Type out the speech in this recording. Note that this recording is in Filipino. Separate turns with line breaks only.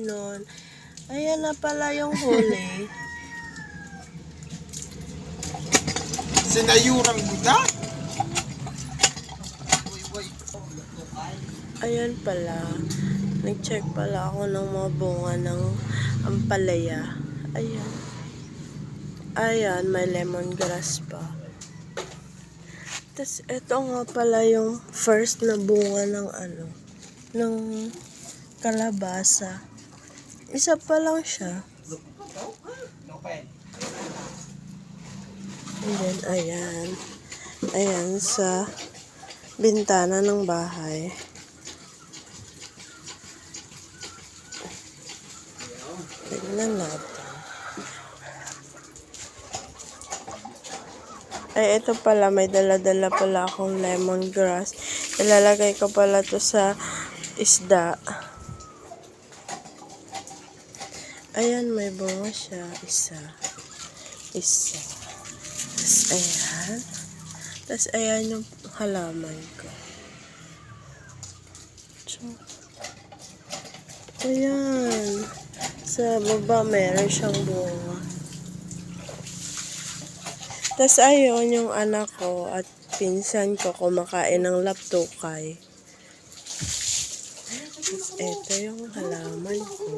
nun. Ayan na pala yung huli.
Sinayurang buda?
Ayan pala. Nag-check pala ako ng mga bunga ng ampalaya. Ayan. Ayan, may lemongrass pa. Tapos, ito nga pala yung first na bunga ng ng kalabasa. Isa pa lang siya. And then, ayan. Ayan, sa bintana ng bahay. Tignan natin. Ay, ito pala, may dala-dala pala akong lemongrass. Ilalagay ko pala to sa isda. Ayan, may bunga siya. Isa. Tapos, ayan. Tapos, ayan yung halaman ko. So, ayan. Sa baba, meron siyang bunga. Tapos, ayun yung anak ko at pinsan ko kumakain ng laptukay. Tapos, eto yung halaman ko.